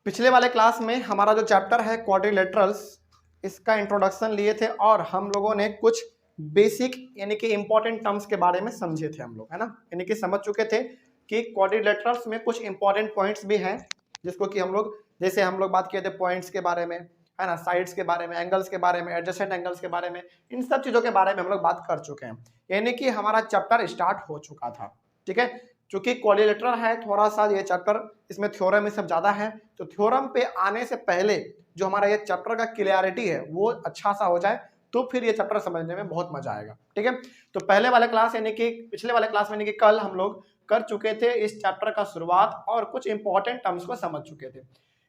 पिछले वाले क्लास में हमारा जो चैप्टर है क्वाड्रिलेटरल्स, इसका इंट्रोडक्शन लिए थे और हम लोगों ने कुछ बेसिक यानी कि इंपॉर्टेंट टर्म्स के बारे में समझे थे हम लोग, है ना। यानी कि समझ चुके थे कि क्वाड्रिलेटरल्स में कुछ इंपॉर्टेंट पॉइंट्स भी हैं जिसको कि हम लोग, जैसे हम लोग बात किए थे पॉइंट्स के बारे में, है ना, साइड्स के बारे में, एंगल्स के बारे में, एडजेसेंट एंगल्स के बारे में, इन सब चीजों के बारे में हम लोग बात कर चुके हैं। यानी कि हमारा चैप्टर स्टार्ट हो चुका था, ठीक है। चूंकि क्वाड्रिलेटरल है, थोड़ा सा ये चैप्टर, इसमें थ्योरम ये सब ज्यादा है, तो थ्योरम पे आने से पहले जो हमारा ये चैप्टर का क्लियरिटी है वो अच्छा सा हो जाए, तो फिर ये चैप्टर समझने में बहुत मजा आएगा, ठीक है। तो पहले वाले क्लास यानी कि पिछले वाले क्लास में यानी कि कल हम लोग कर चुके थे इस चैप्टर का शुरुआत और कुछ इंपॉर्टेंट टर्म्स को समझ चुके थे।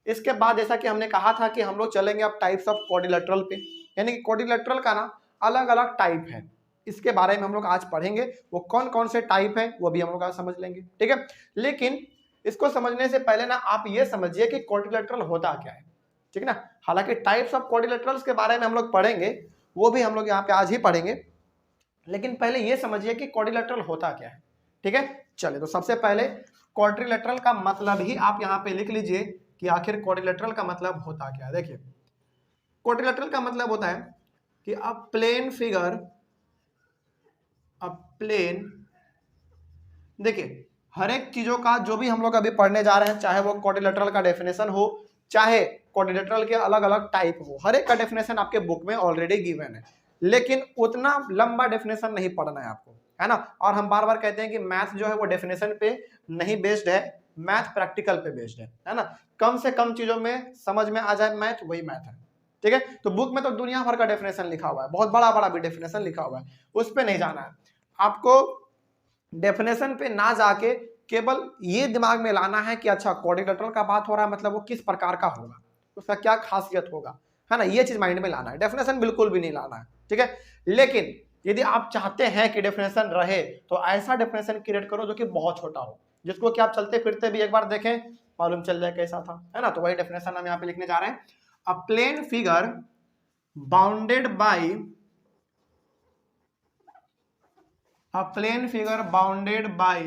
इसके बाद जैसा कि हमने कहा था कि हम लोग चलेंगे अब टाइप्स ऑफ क्वाड्रिलेटरल पे, यानी कि क्वाड्रिलेटरल का ना अलग अलग टाइप है, इसके बारे में हम लोग आज पढ़ेंगे। वो कौन कौन से टाइप है वो भी हम लोग आज समझ लेंगे, ठीक है। लेकिन इसको समझने से पहले ना आप ये समझिए कि क्वाड्रिलेटरल होता क्या है, ठीक है ना। हालांकि टाइप्स ऑफ क्वाड्रिलेटरल्स के बारे में हम लोग पढ़ेंगे, वो भी हम लोग यहाँ पे आज ही पढ़ेंगे, लेकिन पहले ये समझिए कि क्वाड्रिलेटरल होता क्या है, ठीक है। चलिए, तो सबसे पहले क्वाड्रिलेटरल का मतलब ही आप यहाँ पे लिख लीजिए कि आखिर क्वाड्रिलेटरल का मतलब होता क्या है। देखिए, क्वाड्रिलेटरल का मतलब होता है कि अ प्लेन फिगर, अ प्लेन, देखिए हर एक चीजों का जो भी हम लोग अभी पढ़ने जा रहे हैं, चाहे वो क्वाड्रिलेटरल का डेफिनेशन हो, चाहे क्वाड्रिलेटरल के अलग अलग टाइप हो, हर एक का डेफिनेशन आपके बुक में ऑलरेडी गिवन है, लेकिन उतना लंबा डेफिनेशन नहीं पढ़ना है आपको, है ना। और हम बार बार कहते हैं कि मैथ जो है वो डेफिनेशन पे नहीं बेस्ड है, मैथ प्रैक्टिकल पे बेस्ड है ना। कम से कम चीजों में समझ में आ जाए मैथ, वही मैथ है, ठीक है। तो बुक में तो दुनिया भर का डेफिनेशन लिखा हुआ है, बहुत बड़ा बड़ा भी डेफिनेशन लिखा हुआ है, उस पर नहीं जाना है आपको। डेफिनेशन पे ना जाके केवल ये दिमाग में लाना है कि अच्छा क्वाड्रिलेटरल का बात हो रहा है, मतलब वो किस प्रकार का होगा, उसका क्या खासियत होगा, है ना। ये चीज माइंड में लाना है, डेफिनेशन बिल्कुल भी नहीं लाना है, ठीक है। लेकिन यदि आप चाहते हैं कि डेफिनेशन रहे तो ऐसा डेफिनेशन क्रिएट करो जो कि बहुत छोटा हो, जिसको कि आप चलते फिरते भी एक बार देखें, मालूम चल जाए कैसा था, है ना। तो वही डेफिनेशन हम यहाँ पे लिखने जा रहे हैं। A plane figure bounded by, a plane figure bounded by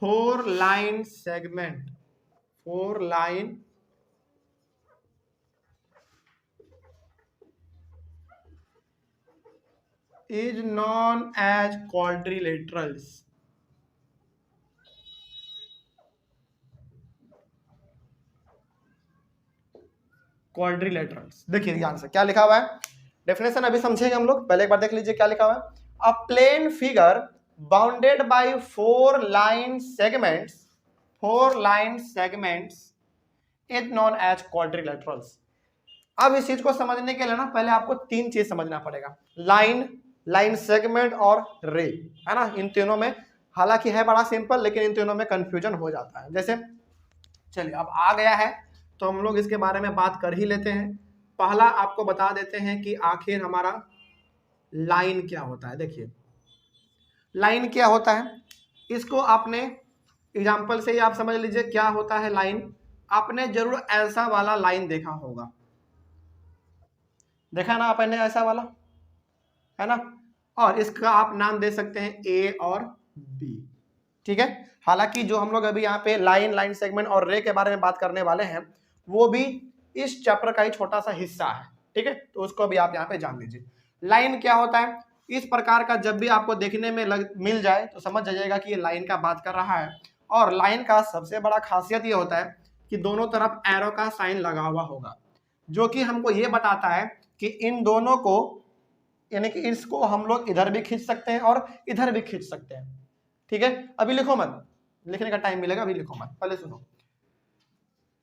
four line segment, four line is known as quadrilaterals। Quadrilaterals, देखिए ध्यान से क्या लिखा हुआ है, डेफिनेशन अभी समझेंगे हम लोग, पहले एक बार देख लीजिए क्या लिखा हुआ है। A plane figure bounded by four line segments, four line segments is known as quadrilaterals. अब इस चीज को समझने के लिए ना पहले आपको तीन चीज समझना पड़ेगा, लाइन, लाइन सेगमेंट और रे, है ना। इन तीनों में हालांकि है बड़ा सिंपल, लेकिन इन तीनों में कंफ्यूजन हो जाता है। जैसे चलिए अब आ गया है तो हम लोग इसके बारे में बात कर ही लेते हैं। पहला आपको बता देते हैं कि आखिर हमारा लाइन क्या होता है। देखिए लाइन क्या होता है, इसको आपने एग्जाम्पल से ही आप समझ लीजिए क्या होता है लाइन। आपने जरूर ऐसा वाला लाइन देखा होगा, देखा ना आपने ऐसा वाला, है ना। और इसका आप नाम दे सकते हैं ए और बी, ठीक है। हालांकि जो हम लोग अभी यहाँ पे लाइन, लाइन सेगमेंट और रे के बारे में बात करने वाले हैं वो भी इस चैप्टर का ही छोटा सा हिस्सा है, ठीक है। तो उसको भी आप यहाँ पे जान लीजिए। लाइन क्या होता है, इस प्रकार का जब भी आपको देखने में मिल जाए तो समझ जाइएगा कि ये लाइन का बात कर रहा है। और लाइन का सबसे बड़ा खासियत ये होता है कि दोनों तरफ एरो का साइन लगा हुआ होगा, जो कि हमको ये बताता है कि इन दोनों को, यानी कि इसको हम लोग इधर भी खींच सकते हैं और इधर भी खींच सकते हैं, ठीक है। अभी लिखो मत, लिखने का टाइम मिलेगा, अभी लिखो मत, पहले सुनो।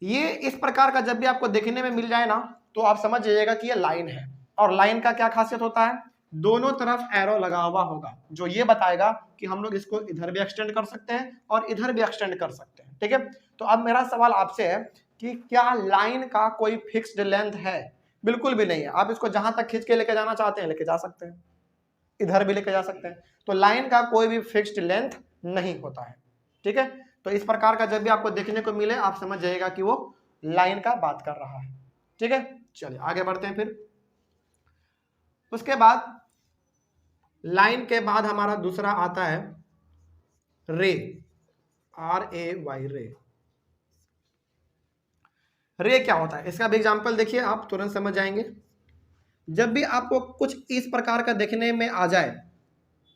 ये इस प्रकार का जब भी आपको देखने में मिल जाए ना तो आप समझ जाइएगा कि ये लाइन है। और लाइन का क्या खासियत होता है, दोनों तरफ एरो लगा हुआ होगा, जो ये बताएगा कि हम लोग इसको इधर भी एक्सटेंड कर सकते हैं और इधर भी एक्सटेंड कर सकते हैं, ठीक है। तो अब मेरा सवाल आपसे है कि क्या लाइन का कोई फिक्स्ड लेंथ है? बिल्कुल भी नहीं है। आप इसको जहां तक खींच के लेके जाना चाहते हैं लेके जा सकते हैं, इधर भी लेके जा सकते हैं। तो लाइन का कोई भी फिक्स्ड लेंथ नहीं होता है, ठीक है। तो इस प्रकार का जब भी आपको देखने को मिले आप समझ जाइएगा कि वो लाइन का बात कर रहा है, ठीक है। चलिए आगे बढ़ते हैं। फिर उसके बाद लाइन के बाद हमारा दूसरा आता है रे। RAY, रे। रे क्या होता है इसका भी एग्जांपल देखिए, आप तुरंत समझ जाएंगे। जब भी आपको कुछ इस प्रकार का देखने में आ जाए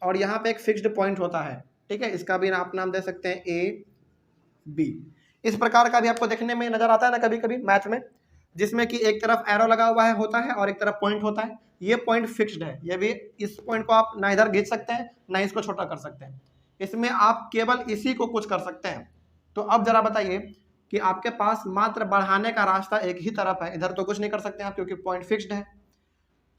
और यहाँ पे एक फिक्स्ड पॉइंट होता है, ठीक है, इसका भी आप नाम दे सकते हैं AB। इस प्रकार का भी आपको देखने में नजर आता है ना कभी कभी मैथ में, जिसमें कि एक तरफ एरो लगा हुआ है होता है और एक तरफ पॉइंट होता है। ये पॉइंट फिक्स्ड है, ये भी, इस पॉइंट को आप ना इधर खींच सकते हैं ना इसको छोटा कर सकते हैं, इसमें आप केवल इसी को कुछ कर सकते हैं। तो अब जरा बताइए कि आपके पास मात्र बढ़ाने का रास्ता एक ही तरफ है, इधर तो कुछ नहीं कर सकते आप क्योंकि पॉइंट फिक्स्ड है।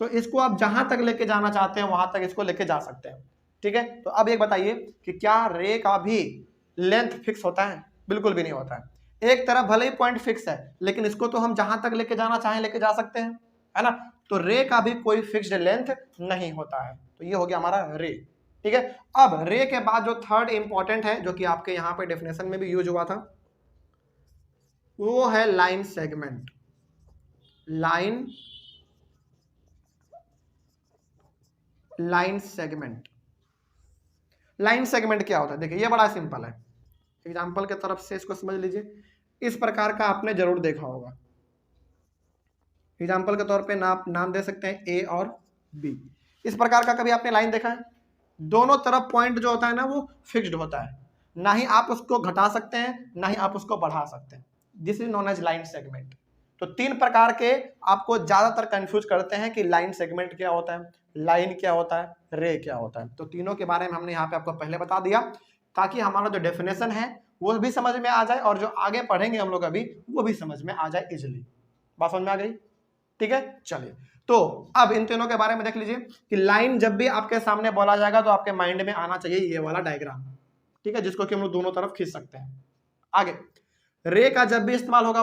तो इसको आप जहां तक लेके जाना चाहते हैं वहां तक इसको लेके जा सकते हैं, ठीक है। तो अब एक बताइए कि क्या रे का भी लेंथ फिक्स होता है? बिल्कुल भी नहीं होता है। एक तरफ भले ही पॉइंट फिक्स है लेकिन इसको तो हम जहां तक लेके जाना चाहें लेके जा सकते हैं, है ना। तो रे का भी कोई फिक्स्ड लेंथ नहीं होता है। तो ये हो गया हमारा रे, ठीक है। अब रे के बाद जो थर्ड इंपॉर्टेंट है, जो कि आपके यहाँ पे डेफिनेशन में भी यूज हुआ था, वो है line segment. Line segment. Line segment क्या होता है? देखिए ये बड़ा सिंपल है, एग्जांपल के तरफ से इसको समझ लीजिए। इस प्रकार का आपने जरूर देखा होगा, एग्जांपल के तौर पे नाम दे सकते हैं A और B। इस प्रकार का कभी आपने लाइन देखा है? दोनों तरफ पॉइंट जो होता है ना वो फिक्स्ड होता है, ना ही आप उसको घटा सकते हैं ना ही आप उसको बढ़ा सकते हैं। This is known as line segment. तो तीन प्रकार के आपको ज्यादातर कंफ्यूज करते हैं कि लाइन सेगमेंट क्या होता है, लाइन क्या होता है, रे क्या होता है। तो तीनों के बारे में हमने यहाँ पे आपको पहले बता दिया ताकि हमारा जो डेफिनेशन है वो भी समझ में आ जाए और जो आगे पढ़ेंगे हम लोग अभी वो भी समझ में आ जाए इजिली। बात समझ में आ गई? ठीक है, चलिए। तो अब इन तीनों के बारे में देख लीजिए कि लाइन जब भी आपके सामने बोला जाएगा तो आपके माइंड में आना चाहिए ये वाला डायग्राम, ठीक है, जिसको कि हम लोग दोनों तरफ खींच सकते हैं। आगे रे का जब भी इस्तेमाल होगा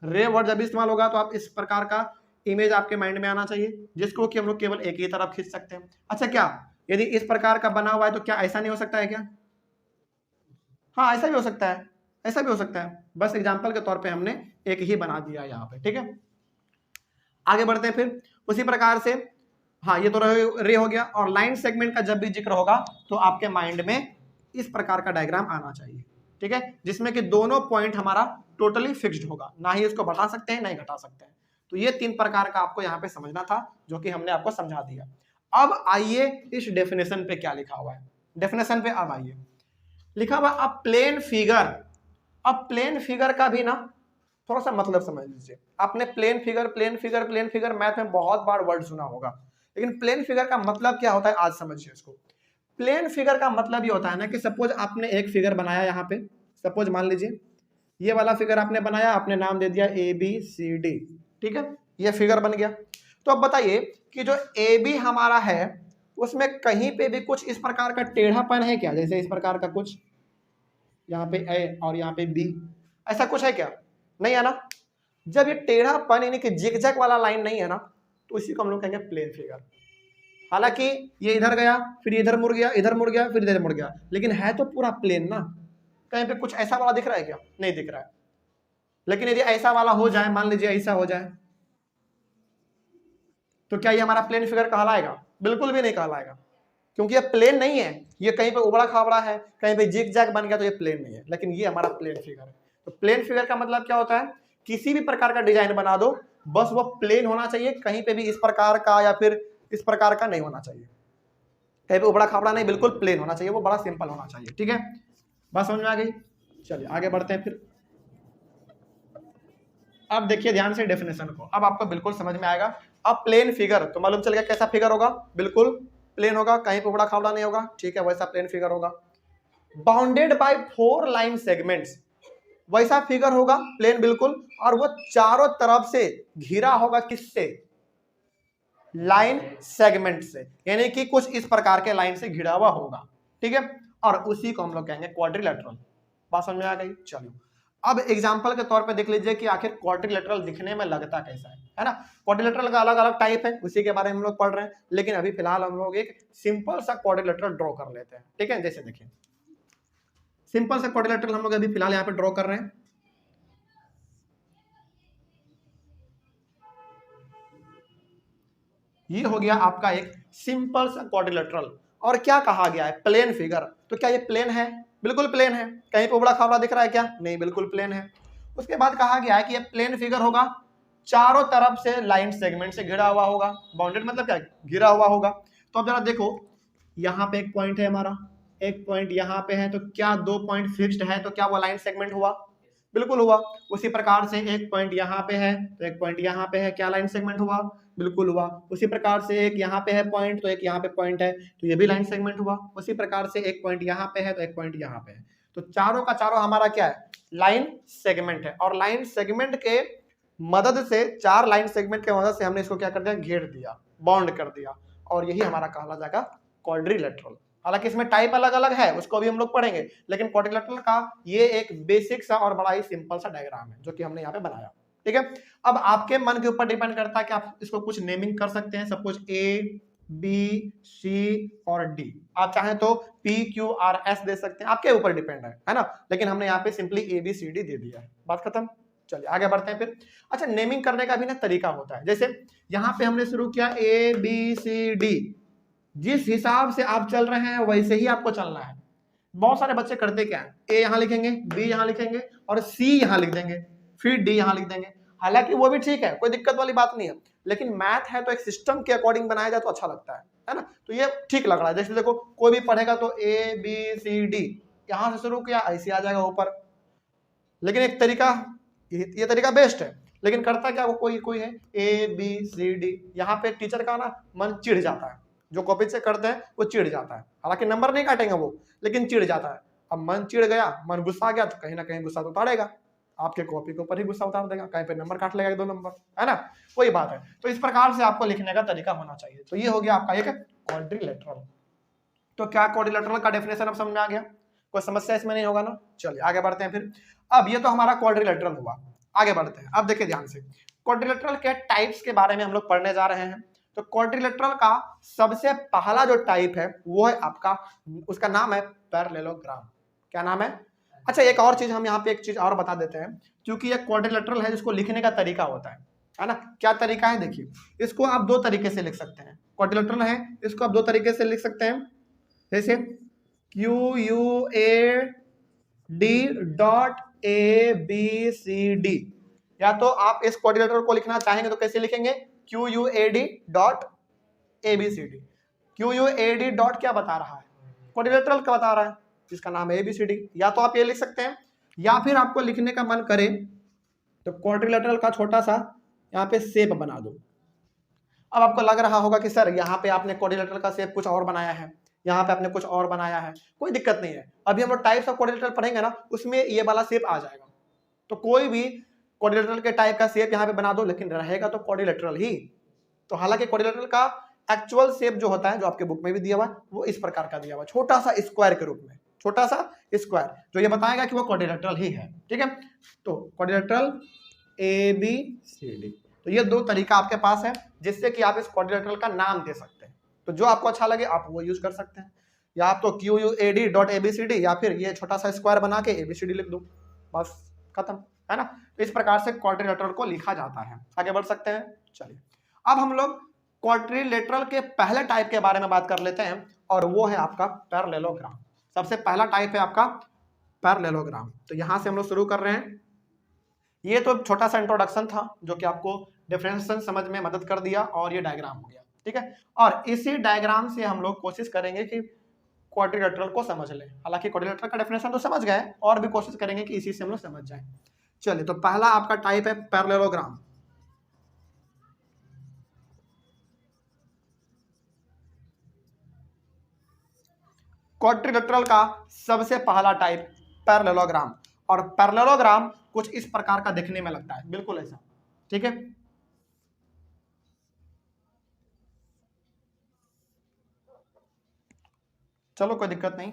रे वर्ड जब भी इस्तेमाल होगा तो आप इस प्रकार का इमेज आपके माइंड में आना चाहिए जिसको कि हम लोग केवल एक ही तरफ खींच सकते हैं। अच्छा, क्या यदि इस प्रकार का बना हुआ है तो क्या ऐसा नहीं हो सकता है क्या? हाँ, ऐसा भी हो सकता है, ऐसा भी हो सकता है। बस एग्जाम्पल के तौर पर हमने एक ही बना दिया यहाँ पे, ठीक है। आगे बढ़ते हैं फिर उसी प्रकार से। हाँ, ये तो रे हो गया। और लाइन सेगमेंट का जब भी जिक्र होगा तो आपके माइंड में इस प्रकार का डायग्राम आना चाहिए, ठीक है, जिसमें कि दोनों पॉइंट हमारा टोटली फिक्स्ड होगा, ना ही इसको बढ़ा सकते हैं ना ही घटा सकते हैं। तो ये तीन प्रकार का आपको यहाँ पे समझना था जो कि हमने आपको समझा दिया। अब आइए इस डेफिनेशन पे क्या लिखा हुआ है। डेफिनेशन पे अब आइए, लिखा हुआ अ प्लेन फिगर। अब प्लेन फिगर का भी ना थोड़ा सा मतलब समझ लीजिए। आपने प्लेन फिगर मैथ में बहुत बार वर्ड सुना होगा, लेकिन प्लेन फिगर का मतलब क्या होता है आज समझिए इसको। प्लेन फिगर का मतलब ये होता है ना कि सपोज आपने एक फिगर बनाया, यहाँ पे सपोज मान लीजिए ये वाला फिगर आपने बनाया, आपने नाम दे दिया ABCD, ठीक है, ये फिगर बन गया। तो अब बताइए कि जो AB हमारा है उसमें कहीं पे भी कुछ इस प्रकार का टेढ़ापन है क्या? जैसे इस प्रकार का कुछ यहाँ पे A और यहाँ पे B, ऐसा कुछ है क्या? नहीं है ना। जब ये टेढ़ापन यानी कि जिगजैग वाला लाइन नहीं है ना तो इसी को हम लोग कहेंगे प्लेन फिगर। हालांकि ये इधर गया फिर इधर मुड़ गया, इधर मुड़ गया फिर इधर मुड़ गया, लेकिन है तो पूरा प्लेन ना। कहीं पे कुछ ऐसा वाला दिख रहा है क्या? नहीं दिख रहा है। लेकिन यदि ऐसा वाला हो जाए, मान लीजिए ऐसा हो जाए, तो क्या ये हमारा प्लेन फिगर कहलाएगा? बिल्कुल भी नहीं कहलाएगा, क्योंकि ये प्लेन नहीं है। ये कहीं पे उबड़ा खाबड़ा है, कहीं पे जिग जैग बन गया तो ये प्लेन नहीं है, लेकिन ये हमारा प्लेन फिगर है। तो प्लेन फिगर का मतलब क्या होता है? किसी भी प्रकार का डिजाइन बना दो, बस वो प्लेन होना चाहिए, कहीं पे भी इस प्रकार का या फिर इस प्रकार का नहीं होना चाहिए, कहीं पे उबड़ा खाबड़ा नहीं, बिल्कुल प्लेन होना चाहिए, वो बड़ा सिंपल होना चाहिए, ठीक है। बात समझ में आ गई? चलिए आगे बढ़ते हैं फिर। अब देखिए ध्यान से डेफिनेशन को, अब आपको बिल्कुल समझ में आएगा। अब प्लेन फिगर तो मालूम चल गया कैसा फिगर होगा, बिल्कुल प्लेन होगा, कहीं पे उबड़ा खाबड़ा नहीं होगा, ठीक है, वैसा प्लेन फिगर होगा। बाउंडेड बाय 4 लाइन सेगमेंट्स, वैसा फिगर होगा प्लेन बिल्कुल, और वो चारों तरफ से घिरा होगा किससे? लाइन सेगमेंट से, यानी कि कुछ इस प्रकार के लाइन से घिरा हुआ होगा, ठीक है। और उसी को हम लोग कहेंगे क्वाड्रिलेटरल। बात समझ में आ गई? चलिए अब एग्जांपल के तौर पे देख लीजिए कि आखिर क्वाड्रिलेटरल दिखने में लगता कैसा है ना। क्वाड्रिलेटरल का अलग अलग टाइप है, उसी के बारे में हम लोग पढ़ रहे हैं, लेकिन अभी फिलहाल हम लोग एक सिंपल सा क्वाड्रिलेटरल ड्रॉ कर लेते हैं, ठीक है। जैसे देखिए सिंपल सा क्वाड्रिलेटरल हम लोग अभी फिलहाल यहाँ पे ड्रॉ कर रहे हैं। ये हो गया आपका एक सिंपल सा क्वाड्रिलेटरल। और क्या कहा गया है? Plane figure. तो क्या ये प्लेन है? बिल्कुल प्लेन है, कहीं पे उबड़ा खाबड़ा दिख रहा है क्या? नहीं, बिल्कुल प्लेन है। उसके बाद कहा गया है कि ये प्लेन फिगर होगा, चारों तरफ से लाइन सेगमेंट से घिरा हुआ होगा। बाउंडेड मतलब क्या? घिरा हुआ होगा। तो अब जरा देखो, यहाँ पे एक पॉइंट है हमारा, एक पॉइंट यहाँ पे है, तो क्या दो पॉइंट फिक्स्ड है तो क्या वो लाइन सेगमेंट हुआ? बिल्कुल हुआ। उसी प्रकार से एक पॉइंट यहाँ पे है तो एक पॉइंट यहाँ पे है, क्या लाइन सेगमेंट हुआ? बिल्कुल हुआ। उसी प्रकार से एक यहाँ पे है पॉइंट तो एक यहाँ पे पॉइंट है, तो ये भी लाइन सेगमेंट हुआ। उसी प्रकार से एक पॉइंट यहाँ पे है तो एक पॉइंट यहाँ पे है, तो चारों का चारों हमारा क्या है? लाइन सेगमेंट है। और लाइन सेगमेंट के मदद से, चार लाइन सेगमेंट के मदद से हमने इसको क्या कर दिया? घेर दिया, बाउंड कर दिया, और यही हमारा कहला जाएगा क्वाड्रिलेटरल। हालांकि इसमें टाइप अलग अलग है, उसको भी हम लोग पढ़ेंगे, लेकिन क्वाड्रिलेटरल का ये एक बेसिक सा और बड़ा ही सिंपल सा डायग्राम है जो कि हमने यहाँ पे बनाया। ठीक है, अब आपके मन के ऊपर डिपेंड करता है कि आप इसको कुछ नेमिंग कर सकते हैं, सब कुछ ए बी सी और डी, आप चाहें तो पी क्यू आर एस दे सकते हैं, आपके ऊपर डिपेंड है ना। लेकिन हमने यहाँ पे simply A B C D दे दिया है, बात खत्म। चलिए आगे बढ़ते हैं फिर। अच्छा, नेमिंग करने का भी ना तरीका होता है। जैसे यहाँ पे हमने शुरू किया ए बी सी डी, जिस हिसाब से आप चल रहे हैं वैसे ही आपको चलना है। बहुत सारे बच्चे करते क्या है, ए यहाँ लिखेंगे, बी यहाँ लिखेंगे और सी यहाँ लिख देंगे, फिर डी यहाँ लिख देंगे। हालांकि वो भी ठीक है, कोई दिक्कत वाली बात नहीं है, लेकिन मैथ है तो एक सिस्टम के अकॉर्डिंग बनाया जाए तो अच्छा लगता है ना। तो ये ठीक लग रहा है। जैसे देखो, कोई भी पढ़ेगा तो ए बी सी डी यहाँ से शुरू किया, ऐसे आ जाएगा ऊपर। लेकिन एक तरीका, ये तरीका बेस्ट है, लेकिन करता क्या वो कोई है ए बी सी डी, यहाँ पे टीचर का ना मन चिढ़ जाता है, जो कॉपी से करते हैं वो चिढ़ जाता है। हालांकि नंबर नहीं काटेंगे वो, लेकिन चिढ़ जाता है। अब मन चिढ़ गया, मन गुस्सा आ गया, तो कहीं ना कहीं गुस्सा तो उतारेगा, आपके कॉपी के ऊपर ही गुस्सा उतार देगा, कहीं पे नंबर काट लेगा, 2 नंबर, है ना। वही बात है। तो इस प्रकार से आपको लिखने का तरीका होना चाहिए। तो ये हो गया आपका एक क्वाड्रिलेटरल। तो क्या क्वाड्रिलेटरल का डेफिनेशन अब समझ में आ गया? कोई समस्या इसमें नहीं होगा ना। चलिए आगे बढ़ते हैं फिर। अब ये तो हमारा क्वाड्रिलेटरल हुआ, आगे बढ़ते हैं। अब देखिए ध्यान से, क्वाड्रिलेटरल के टाइप्स के बारे में हम लोग पढ़ने जा रहे हैं। तो क्वाड्रिलेटरल का सबसे पहला जो टाइप है वो है आपका, उसका नाम है पैरेललोग्राम। क्या नाम है? अच्छा, एक और चीज हम यहाँ पे एक चीज और बता देते हैं, क्योंकि ये क्वाड्रिलेटरल है जिसको लिखने का तरीका होता है ना। क्या तरीका है? देखिए, इसको आप 2 तरीके से लिख सकते हैं। क्वाड्रिलेटरल है, इसको आप 2 तरीके से लिख सकते हैं, जैसे Q U A D dot A B C D. या तो आप इस क्वाड्रिलेटरल को लिखना चाहेंगे तो कैसे लिखेंगे? Q U A D dot A B C D. Q U A D dot क्या बता रहा है? क्वाड्रिलेटरल का बता रहा है, जिसका नाम है ए बी सी डी। या तो आप ये लिख सकते हैं, या फिर आपको लिखने का मन करे तो क्वाड्रिलेटरल का छोटा सा यहाँ पे शेप बना दो। अब आपको लग रहा होगा कि सर यहाँ पे आपने क्वाड्रिलेटरल का शेप कुछ और बनाया है, यहाँ पे आपने कुछ और बनाया है। कोई दिक्कत नहीं है, अभी हम लोग टाइप्स ऑफ क्वाड्रिलेटरल पढ़ेंगे ना, उसमें ये वाला शेप आ जाएगा। तो कोई भी क्वाड्रिलेटरल के टाइप का शेप यहाँ पे बना दो, लेकिन रहेगा तो क्वाड्रिलेटरल ही। तो हालांकि क्वाड्रिलेटरल का एक्चुअल शेप जो होता है, जो आपके बुक में भी दिया हुआ है, वो इस प्रकार का दिया हुआ है, छोटा सा स्क्वायर के रूप में, छोटा सा स्क्वायर, जो ये बताएगा कि वो क्वाड्रिलेटरल ही है। ठीक है, तो quadrilateral A B C D. तो ये 2 तरीका आपके पास है जिससे कि आप इस क्वाड्रिलेटरल का नाम दे सकते हैं। तो जो आपको अच्छा लगे आप वो यूज कर सकते हैं, या आप तो Q U A D dot A B C D, या फिर ये छोटा सा स्क्वायर बना के ए बी सी डी लिख दो, बस खत्म, है ना। तो इस प्रकार से क्वाड्रिलेटरल को लिखा जाता है। आगे बढ़ सकते हैं। चलिए, अब हम लोग क्वाड्रिलेटरल के पहले टाइप के बारे में बात कर लेते हैं, और वो है आपका पैरेललोग्राम। सबसे पहला टाइप है आपका पैरेललोग्राम। तो यहां से हम लोग शुरू कर रहे हैं। ये तो छोटा सा इंट्रोडक्शन था जो कि आपको डिफरेंशिएशन समझ में मदद कर दिया, और ये डायग्राम हो गया। ठीक है, और इसी डायग्राम से हम लोग कोशिश करेंगे कि क्वाड्रिलेटरल को समझ लें। हालांकि क्वाड्रिलेटरल का डेफिनेशन तो समझ गए, और भी कोशिश करेंगे कि इसी से हम लोग समझ जाएं। चलिए, तो पहला आपका टाइप है पैरेललोग्राम। क्वाड्रिलेटरल का सबसे पहला टाइप पैरेललोग्राम, और पैरेललोग्राम कुछ इस प्रकार का दिखने में लगता है, बिल्कुल ऐसा। ठीक है, चलो कोई दिक्कत नहीं।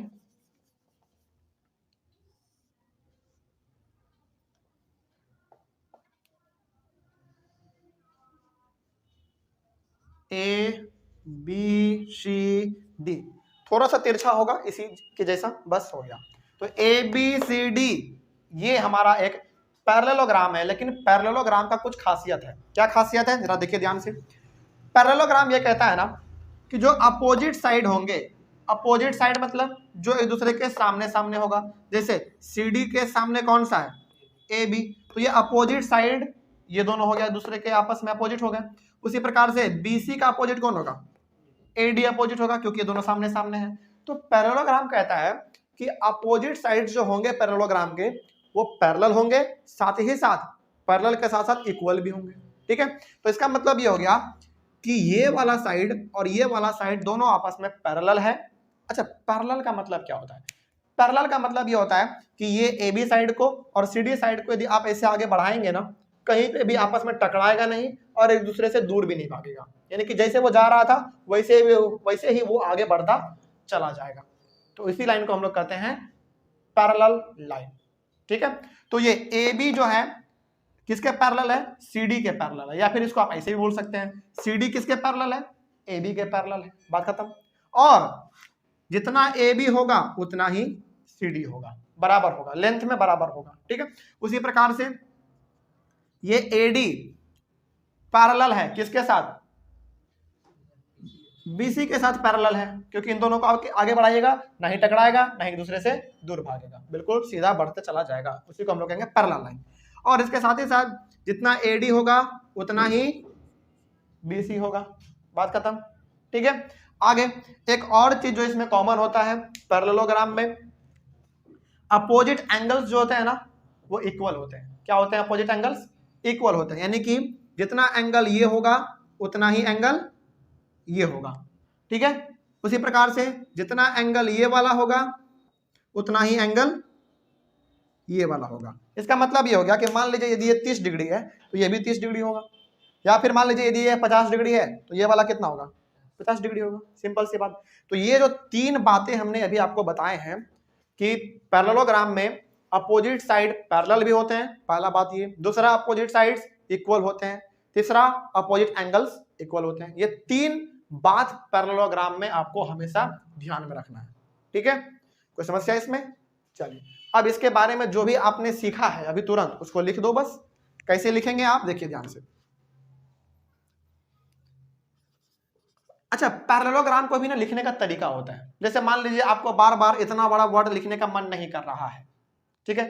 ए बी सी डी थोड़ा सा तिरछा होगा इसी के जैसा, बस हो गया। तो ए बी सी डी ये हमारा एक पैरेललोग्राम है, लेकिन पैरेललोग्राम का कुछ खासियत है। क्या खासियत है जरा देखिए ध्यान से। पैरेललोग्राम ये कहता है ना कि जो अपोजिट साइड होंगे, अपोजिट साइड मतलब जो एक दूसरे के सामने सामने होगा, जैसे CD के सामने कौन सा है, AB, तो ये अपोजिट साइड, ये दोनों हो गया दूसरे के आपस में अपोजिट हो गए। उसी प्रकार से BC का अपोजिट कौन होगा, AD अपोजिट होगा, क्योंकि ये दोनों सामने सामने हैं। तो पैरेललोग्राम कहता है कि अपोजिट साइड जो होंगे पैरेललोग्राम के वो पैरेलल होंगे, साथ ही साथ पैरेलल के साथ साथ इक्वल भी होंगे। ठीक है, तो इसका मतलब ये हो गया कि ये वाला साइड और ये वाला साइड दोनों आपस में पैरेलल है। अच्छा, पैरेलल का मतलब क्या होता है? पैरेलल का मतलब ये होता है कि ये AB साइड को और CD साइड को यदि आप ऐसे आगे बढ़ाएंगे ना, कहीं पे भी आपस में टकराएगा नहीं और एक दूसरे से दूर भी नहीं भागेगा, यानी कि जैसे वो जा रहा था वैसे ही वो आगे बढ़ता चला जाएगा। तो इसी लाइन को हम लोग कहते हैं पैरेलल लाइन। ठीक है, तो ये AB जो है किसके पैरेलल है, CD के पैरेलल है, या फिर इसको आप ऐसे भी बोल सकते हैं CD किसके पैरेलल है, AB के पैरेलल है, बात खत्म। और जितना AB होगा उतना ही CD होगा, बराबर होगा, लेंथ में बराबर होगा। ठीक है, उसी प्रकार से ये AD पैरेलल है किसके साथ, BC के साथ पैरेलल है, क्योंकि इन दोनों को आगे बढ़ाइएगा, ना ही टकराएगा ना ही दूसरे से दूर भागेगा, बिल्कुल सीधा बढ़ते चला जाएगा, उसी को हम लोग कहेंगे पैरेलल लाइन। और इसके साथ ही साथ जितना AD होगा उतना ही BC होगा, बात खत्म। ठीक है, आगे एक और चीज जो इसमें कॉमन होता है पैरेललोग्राम में, अपोजिट एंगल्स जो होते हैं ना वो इक्वल होते हैं। क्या होते हैं अपोजिट एंगल्स, इक्वल होते हैं, यानी कि जितना एंगल ये होगा उतना ही एंगल ये होगा। ठीक है, उसी प्रकार से जितना एंगल ये वाला होगा उतना ही एंगल ये वाला होगा। इसका मतलब ये हो गया कि मान लीजिए यदि ये 30 डिग्री है तो ये भी 30 डिग्री होगा, या फिर मान लीजिए यदि ये 50 डिग्री है तो ये वाला कितना होगा, 50 डिग्री होगा, सिंपल सी बात। तो ये जो तीन बातें हमने अभी आपको बताए हैं कि पैरेललोग्राम में अपोजिट साइड पैरेलल भी होते हैं, पहला बात ये, दूसरा अपोजिट साइड्स इक्वल होते हैं, तीसरा अपोजिट एंगल्स इक्वल होते हैं। ये तीन बात पैरेललोग्राम में आपको हमेशा ध्यान में रखना है। ठीक है, कोई समस्या इसमें? चलिए, अब इसके बारे में जो भी आपने सीखा है अभी तुरंत उसको लिख दो बस। कैसे लिखेंगे आप, देखिए ध्यान से। अच्छा, पैरेललोग्राम को भी ना लिखने का तरीका होता है। जैसे मान लीजिए आपको बार बार इतना बड़ा वर्ड लिखने का मन नहीं कर रहा है, ठीक है,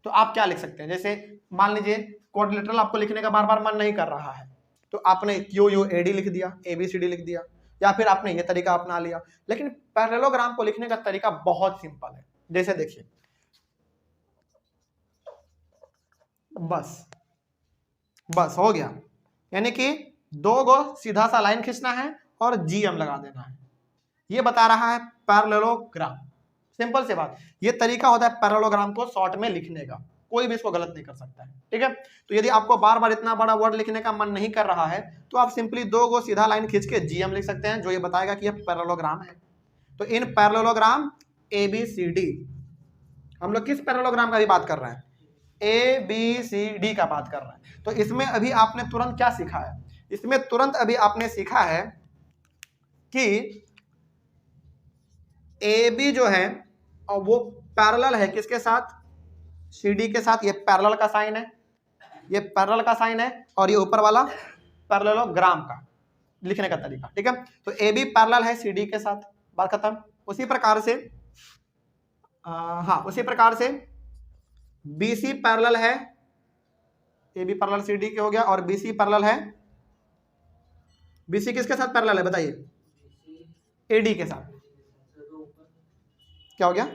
तो आप क्या लिख सकते हैं, जैसे मान लीजिए क्वाड्रिलेटरल आपको लिखने का बार बार मन नहीं कर रहा है तो आपने QUAD लिख दिया, ABCD लिख दिया, या फिर आपने ये तरीका अपना लिया। लेकिन पैरेललोग्राम को लिखने का तरीका बहुत सिंपल है। जैसे देखिए, बस हो गया, यानी कि दो गो सीधा सा लाइन खींचना है और GM लगा देना है, ये बता रहा है पैरेललोग्राम। सिंपल सी बात, ये तरीका होता है पैरेललोग्राम को शॉर्ट में लिखने का, कोई भी इसको गलत नहीं कर सकता है। ठीक है, तो यदि आपको बार बार इतना बड़ा वर्ड लिखने का मन नहीं कर रहा है तो आप सिंपली दो गो सीधा लाइन खींच के GM लिख सकते हैं, जो ये बताएगा कि यह पैरेललोग्राम है। तो इन पैरेललोग्राम ABCD, हम लोग किस पैरेललोग्राम का भी बात कर रहे हैं, ABCD का बात कर रहे हैं। तो इसमें अभी आपने तुरंत क्या सीखा है, इसमें तुरंत अभी आपने सीखा है कि AB जो है और वो पैरेलल है किसके साथ, CD के साथ। ये पैरेलल का साइन है, ये पैरेलल का साइन है, और ये ऊपर वाला पैरेललोग्राम का लिखने का तरीका। ठीक है, तो AB पैरेलल है CD के साथ, बात खत्म। उसी प्रकार से उसी प्रकार से BC पैरेलल है, AB पैरेलल CD के हो गया, और BC पैरेलल है, BC किसके साथ पैरेलल है बताइए, AD के साथ। क्या हो गया,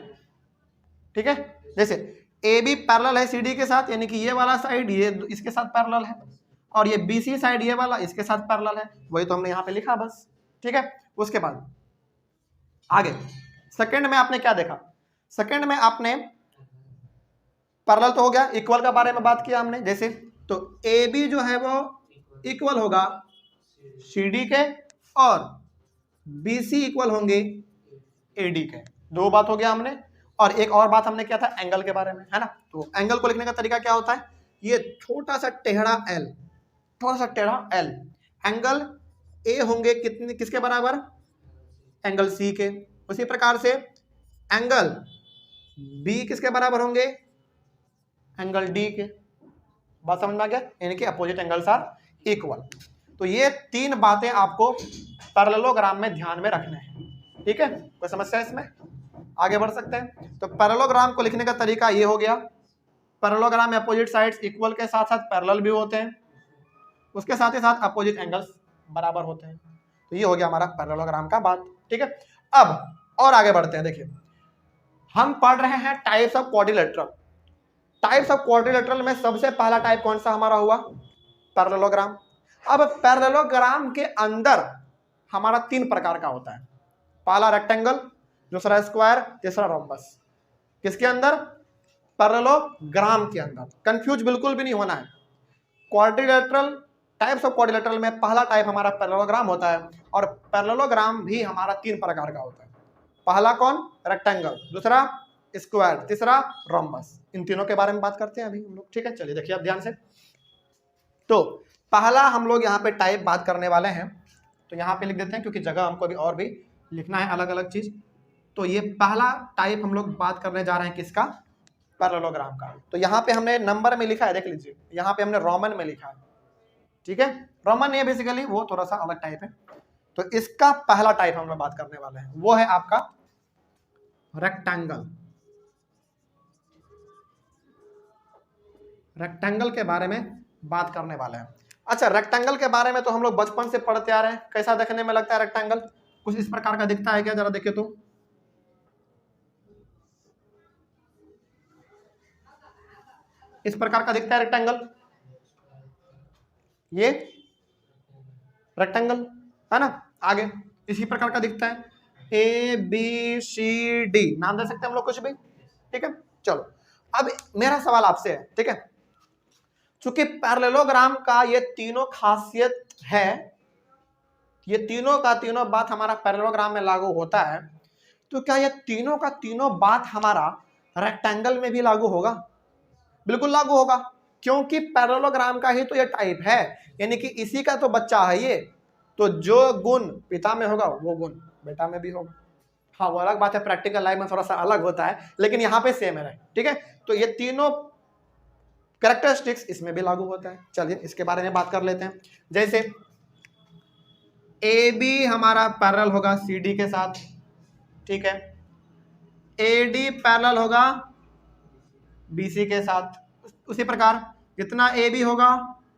ठीक है, जैसे AB पैरेलल है CD के साथ, यानी कि ये वाला साइड ये इसके साथ पैरेलल है, और ये BC साइड ये वाला इसके साथ पैरेलल है, वही तो हमने यहाँ पे लिखा बस। ठीक है, उसके बाद आगे सेकंड में आपने क्या देखा, सेकंड में आपने पैरेलल तो हो गया, इक्वल का बारे में बात किया हमने। जैसे तो AB जो है वो इक्वल होगा CD के, और BC इक्वल होंगे AD के। दो बात हो गया हमने, और एक और बात हमने किया था एंगल के बारे में, है ना। तो एंगल को लिखने का तरीका क्या होता है, ये छोटा सा टेढ़ा L, थोड़ा सा टेढ़ा L, एंगल A होंगे कितने, किसके बराबर, एंगल C के। उसी प्रकार से एंगल B किसके बराबर होंगे, एंगल D के। बात समझ में आ गया, यानी कि अपोजिट एंगल्स आर इक्वल। तो ये तीन बातें आपको पैरेललोग्राम में ध्यान में रखना है। ठीक है, कोई समस्या इसमें? आगे बढ़ सकते हैं। तो पैरेललोग्राम को लिखने का तरीका ये हो गया। पैरेललोग्राम में अपोजिट साइड्स इक्वल के साथ साथ पैरेलल भी होते हैं, उसके साथ ही साथ अपोजिट एंगल्स बराबर होते हैं। तो ये हो गया हमारा पैरेललोग्राम का बात। ठीक है, अब और आगे बढ़ते हैं। देखिए हम पढ़ रहे हैं types of quadrilateral. Types of quadrilateral में सबसे पहला टाइप कौन सा हमारा हुआ? पैरेललोग्राम। अब पैरेललोग्राम के अंदर हमारा 3 प्रकार का होता है। पहला रेक्टेंगल, दूसरा स्क्वायर, तीसरा रोम्बस। किसके अंदर? पैरेललोग्राम के अंदर। कंफ्यूज बिल्कुल भी नहीं होना है। क्वाड्रिलेटरल, टाइप्स ऑफ क्वाड्रिलेटरल में पहला टाइप हमारा पैरेललोग्राम होता है, और पैरेललोग्राम भी हमारा 3 प्रकार का होता है। पहला कौन? रेक्टेंगल, दूसरा स्क्वायर, तीसरा रोम्बस। इन तीनों के बारे में बात करते हैं अभी हम लोग। ठीक है, चलिए देखिए आप ध्यान से। तो पहला हम लोग यहाँ पे टाइप बात करने वाले हैं, तो यहाँ पे लिख देते हैं क्योंकि जगह हमको अभी और भी लिखना है अलग अलग चीज। तो ये पहला टाइप हम लोग बात करने जा रहे हैं किसका? पैरेललोग्राम का। तो यहाँ पे हमने नंबर में लिखा है, देख लीजिए, यहाँ पे हमने रोमन में लिखा है। ठीक है, रोमन ये बेसिकली वो थोड़ा सा अलग टाइप है। तो इसका पहला टाइप हम लोग बात करने वाले हैं, वो है आपका रेक्टेंगल। रेक्टेंगल के बारे में बात करने वाले हैं। अच्छा, रेक्टेंगल के बारे में तो हम लोग बचपन से पढ़ते आ रहे हैं। कैसा देखने में लगता है रेक्टेंगल? कुछ इस प्रकार का दिखता है क्या? जरा देखिए तो। इस प्रकार का दिखता है रेक्टेंगल। ये रेक्टेंगल है ना। आगे इसी प्रकार का दिखता है, ABCD नाम दे सकते हैं हम लोग कुछ भी। ठीक है, चलो अब मेरा सवाल आपसे है। ठीक है, चूंकि पैरेललोग्राम का ये तीनों खासियत है, ये तीनों का तीनों बात हमारा पैरेललोग्राम में लागू होता है, तो क्या ये तीनों का तीनों बात हमारा रेक्टेंगल में भी लागू होगा? बिल्कुल लागू होगा, क्योंकि पैरेललोग्राम का ही तो ये टाइप है, यानी कि इसी का तो बच्चा है ये। तो जो गुण पिता में होगा वो गुण बेटा में भी होगा। हाँ, वो अलग बात है, प्रैक्टिकल लाइफ में थोड़ा सा अलग होता है, लेकिन यहाँ पे सेम है। ठीक है, तो ये तीनों कैरेक्टरिस्टिक्स इसमें भी लागू होता है। चलिए इसके बारे में बात कर लेते हैं। जैसे AB हमारा पैरेलल होगा CD के साथ। ठीक है, AD पैरेलल होगा BC के साथ। उसी प्रकार जितना AB होगा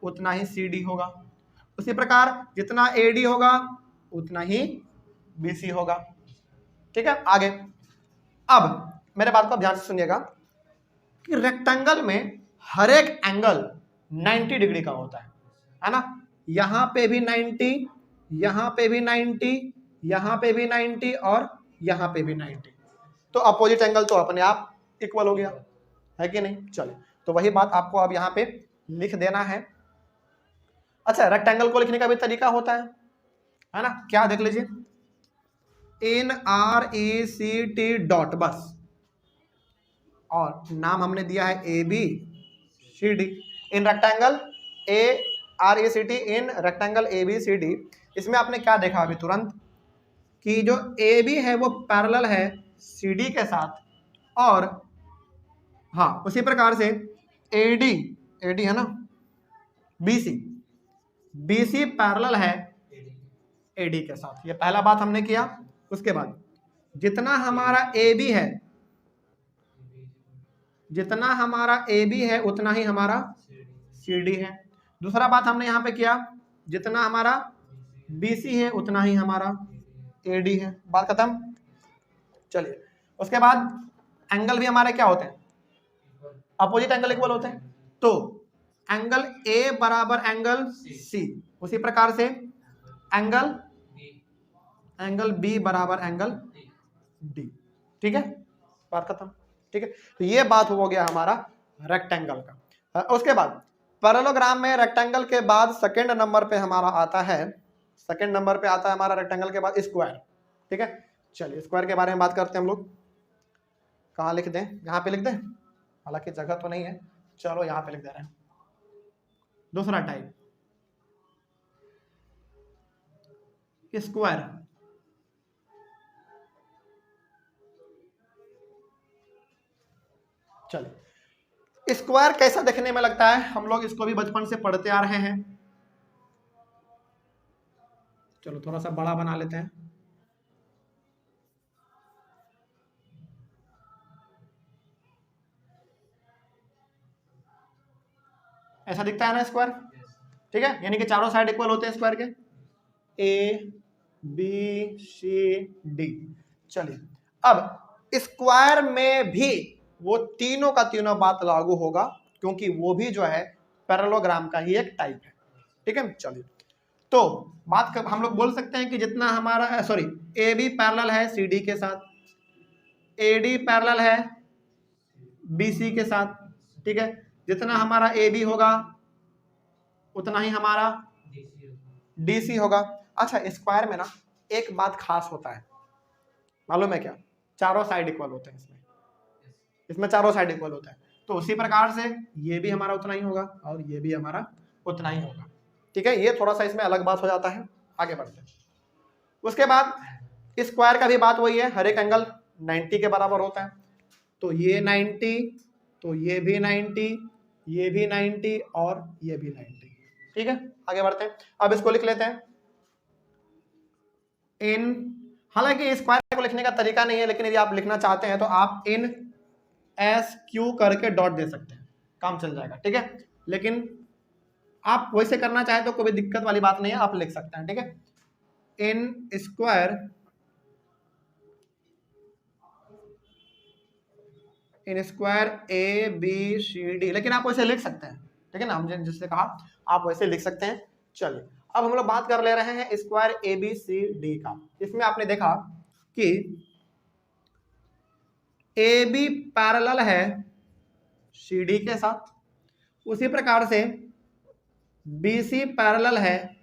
उतना ही CD होगा, उसी प्रकार जितना AD होगा उतना ही BC होगा। ठीक है, आगे अब मेरे बात को ध्यान से सुनिएगा कि रेक्टेंगल में हर एक एंगल 90 डिग्री का होता है ना। यहां पे भी 90, यहां पे भी 90, यहां पे भी 90 और यहां पे भी 90। तो अपोजिट एंगल तो अपने आप इक्वल हो गया, है कि नहीं? चलिए, तो वही बात आपको अब यहां पे लिख देना है। अच्छा, रेक्टेंगल को लिखने का भी तरीका होता है ना। क्या देख लीजिए, NRECT डॉट, बस, और नाम हमने दिया है ABCD in rectangle ARECT in rectangle ABCD। इसमें आपने क्या देखा अभी तुरंत कि जो AB है वो पैरेलल है CD के साथ, और हाँ उसी प्रकार से AD है ना, BC पैरेलल है AD के साथ। ये पहला बात हमने किया। उसके बाद जितना हमारा AB है, जितना हमारा AB है उतना ही हमारा CD है। दूसरा बात हमने यहाँ पे किया, जितना हमारा BC है उतना ही हमारा AD है। बात खत्म। चलिए उसके बाद एंगल भी हमारे क्या होते हैं? अपोजिट एंगल इक्वल होते हैं। तो एंगल A बराबर एंगल C, उसी प्रकार से एंगल B बराबर एंगल D। ठीक है, बात खत्म। ठीक है, तो ये बात हो गया हमारा रेक्टेंगल का। उसके बाद पैरेललोग्राम में रेक्टेंगल के बाद सेकंड नंबर पे हमारा आता है, सेकंड नंबर पे आता है हमारा रेक्टेंगल के बाद स्क्वायर। ठीक है, चलिए स्क्वायर के बारे में बात करते हैं हम लोग। कहाँ लिख दें? यहाँ पे लिख दें, हालांकि जगह तो नहीं है, चलो यहाँ पे लिख दे रहे हैं। दूसरा टाइप स्क्वायर। चलिए स्क्वायर कैसा देखने में लगता है? हम लोग इसको भी बचपन से पढ़ते आ रहे हैं। चलो थोड़ा सा बड़ा बना लेते हैं। ऐसा दिखता है ना स्क्वायर, ठीक है, यानी कि चारों साइड इक्वल होते हैं स्क्वायर के, ए बी सी डी। चलिए अब स्क्वायर में भी वो तीनों का तीनों बात लागू होगा, क्योंकि वो भी जो है पैरेललोग्राम का ही एक टाइप है, ठीक है। चलिए तो बात कर, हम लोग बोल सकते हैं कि जितना हमारा सॉरी ए बी पैरेलल है सी डी के साथ, ए डी पैरेलल है बी सी के साथ, ठीक है, जितना हमारा ए बी होगा उतना ही हमारा डी सी होगा। अच्छा स्क्वायर में ना एक बात खास होता है, मालूम है क्या, चारों साइड इक्वल होते हैं इसमें चारों साइड इक्वल होता है, तो उसी प्रकार से ये भी हमारा उतना ही होगा और ये भी हमारा उतना ही होगा, ठीक है। ये थोड़ा सा इसमें अलग बात हो जाता है, आगे बढ़ते हैं। उसके बाद स्क्वायर का भी बात वही है, हर एक एंगल 90 के बराबर होता है, तो ये 90, तो ये भी 90, ये भी 90 और ये भी 90, ठीक है। आगे बढ़ते हैं, अब इसको लिख लेते हैं इन, हालांकि स्क्वायर को लिखने का तरीका नहीं है, लेकिन यदि आप लिखना चाहते हैं तो आप इन एस क्यू करके डॉट दे सकते हैं, काम चल जाएगा, ठीक है। लेकिन आप वैसे करना चाहें तो कोई दिक्कत वाली बात नहीं है, आप लिख सकते हैं, ठीक है। In square, in square A B C D, लेकिन आप वैसे लिख सकते हैं, ठीक है ना, हमने जिससे कहा आप वैसे लिख सकते हैं। चलिए अब हम लोग बात कर ले रहे हैं square A B C D का। इसमें आपने देखा कि ए बी पैरेलल है सी डी के साथ, उसी प्रकार से बी सी पैरेलल है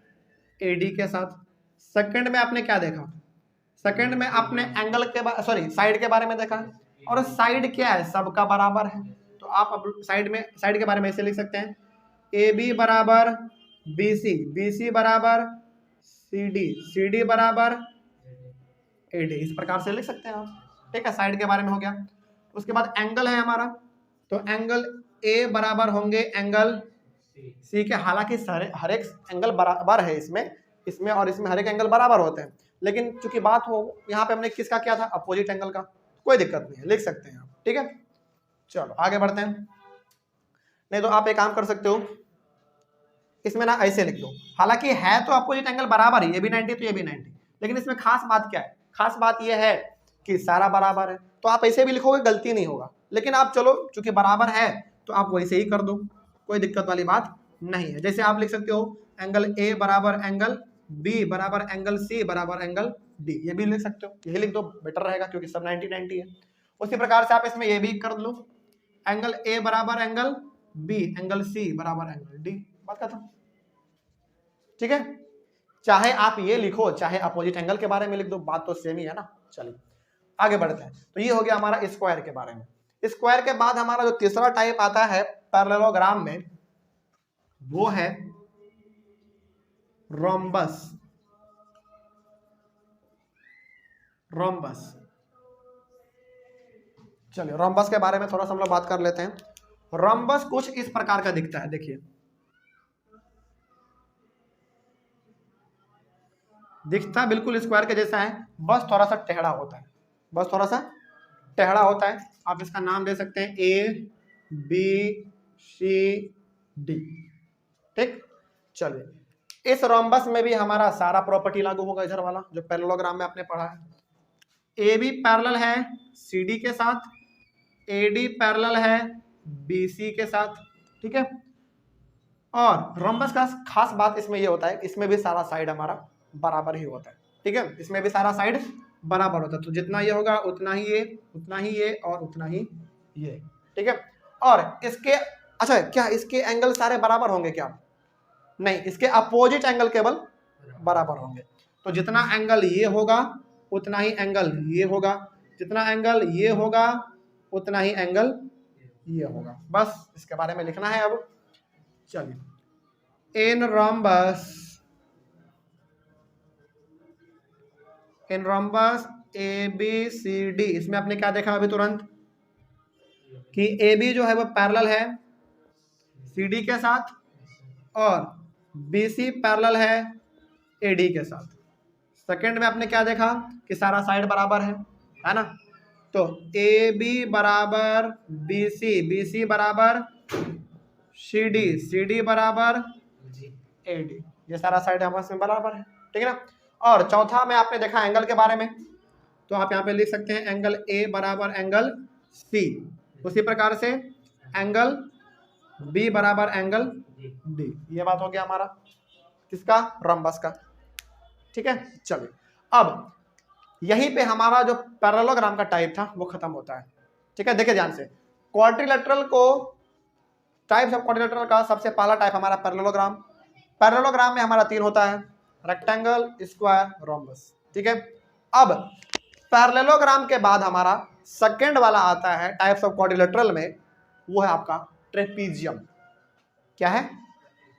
ए डी के साथ। सेकंड में आपने क्या देखा, सेकंड में आपने एंगल के सॉरी साइड के बारे में देखा, और साइड क्या है, सबका बराबर है, तो आप अब साइड के बारे में ऐसे लिख सकते हैं ए बी बराबर बी सी बराबर सी डी बराबर ए डी, इस प्रकार से लिख सकते हैं आप, ठीक है। साइड के बारे में हो गया। उसके बाद एंगल है हमारा, तो एंगल ए बराबर होंगे एंगल सी के, हालांकि हर एक एंगल बराबर है इसमें और इसमें हर एक एंगल बराबर होते हैं, लेकिन चूंकि बात हो यहाँ पे हमने किसका किया था, अपोजिट एंगल का, कोई दिक्कत नहीं है, लिख सकते हैं आप, ठीक है। चलो आगे बढ़ते हैं, नहीं तो आप एक काम कर सकते हो, इसमें ना ऐसे लिख दो, हालांकि है तो अपोजिट एंगल बराबर ही, ये भी 90 तो ये भी 90, लेकिन इसमें खास बात क्या है, खास बात ये है कि सारा बराबर है, तो आप ऐसे भी लिखोगे गलती नहीं होगा, लेकिन आप चलो चूंकि बराबर है तो आप वैसे ही कर दो, कोई दिक्कत वाली बात नहीं है। जैसे आप लिख सकते हो एंगल ए बराबर एंगल बी बराबर एंगल सी बराबर एंगल डी, ये भी लिख सकते हो, यही लिख दो, बेटर रहेगा क्योंकि सब 90-90 है। उसी प्रकार से आप इसमें ये भी कर लो, एंगल ए बराबर एंगल बी एंगल सी बराबर एंगल डी, बात खत्म, ठीक है। चाहे आप ये लिखो चाहे अपोजिट एंगल के बारे में लिख दो, बात तो सेम ही है ना। चलिए आगे बढ़ते हैं, तो ये हो गया हमारा स्क्वायर के बारे में। स्क्वायर के बाद हमारा जो तीसरा टाइप आता है पैरेललोग्राम में, वो है रोम्बस। चलिए रोम्बस के बारे में थोड़ा सा हम लोग बात कर लेते हैं। रोम्बस कुछ इस प्रकार का दिखता है, देखिए दिखता बिल्कुल स्क्वायर के जैसा है, बस थोड़ा सा टेढ़ा होता है, बस थोड़ा सा टेढ़ा होता है। आप इसका नाम दे सकते हैं ए बी सी डी, ठीक। चलिए इस रोम्बस में भी हमारा सारा प्रॉपर्टी लागू होगा, इधर वाला जो पैरेललोग्राम में आपने पढ़ा है। ए बी पैरेलल है सी डी के साथ, ए डी पैरेलल है बी सी के साथ, ठीक है। और रोम्बस का खास बात इसमें ये होता है, इसमें भी सारा साइड हमारा बराबर ही होता है, ठीक है, इसमें भी सारा साइड बराबर होता है, तो जितना ये होगा उतना ही ये, उतना ही ये और उतना ही ये, ठीक है। और इसके अच्छा क्या इसके एंगल सारे बराबर होंगे क्या, नहीं, इसके अपोजिट एंगल केवल बराबर होंगे, तो जितना एंगल ये होगा उतना ही एंगल ये होगा, जितना एंगल ये होगा उतना ही एंगल ये होगा, बस इसके बारे में लिखना है। अब चलिए in rhombus A B C D, इसमें आपने क्या देखा अभी तुरंत कि ए बी जो है वो पैरेलल है सी डी के साथ और बी सी पैरेलल है ए डी के साथ। सेकंड में आपने क्या देखा कि सारा साइड बराबर है ना, तो ए बी बराबर बी सी बराबर सी डी बराबर ए डी, ये सारा साइड आपस में बराबर है, ठीक है ना। और चौथा में आपने देखा एंगल के बारे में, तो आप यहाँ पे लिख सकते हैं एंगल ए बराबर एंगल सी, उसी प्रकार से एंगल बी बराबर एंगल डी। ये बात हो गया हमारा किसका, रोम्बस का, ठीक है। चलिए अब यहीं पे हमारा जो पैरेललोग्राम का टाइप था वो खत्म होता है, ठीक है। देखिए ध्यान से, क्वाड्रिलेटरल को, टाइप्स ऑफ क्वाड्रिलेटरल का सबसे पहला टाइप हमारा पैरेललोग्राम। पैरेललोग्राम में हमारा तीन होता है, रेक्टेंगल, स्क्वायर, रोम्बस, ठीक है। अब पैरेललोग्राम के बाद हमारा सेकंड वाला आता है टाइप्स ऑफ क्वाड्रिलेटरल में, वो है आपका ट्रेपीजियम। क्या है,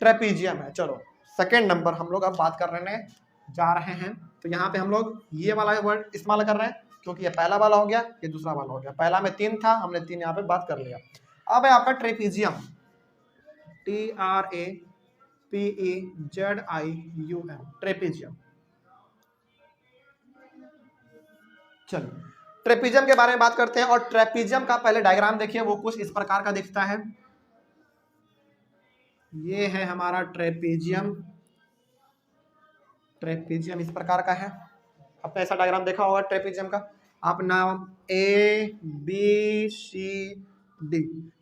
ट्रेपीजियम है। चलो सेकंड नंबर हम लोग अब बात करने जा रहे हैं। तो यहाँ पे हम लोग ये वाला वर्ड इस्तेमाल कर रहे हैं क्योंकि ये पहला वाला हो गया, ये दूसरा वाला हो गया। पहला में तीन था, हमने तीन यहाँ पे बात कर लिया। अब है आपका ट्रेपीजियम, TRAPEZIUM, ट्रेपीजियम। चलो ट्रेपीजियम के बारे में बात करते हैं। और ट्रेपीजियम का पहले डायग्राम देखिए, वो कुछ इस प्रकार का दिखता है। ये है हमारा ट्रेपीजियम, ट्रेपीजियम इस प्रकार का है। आपने ऐसा डायग्राम देखा होगा ट्रेपीजियम का। आप नाम ABCD,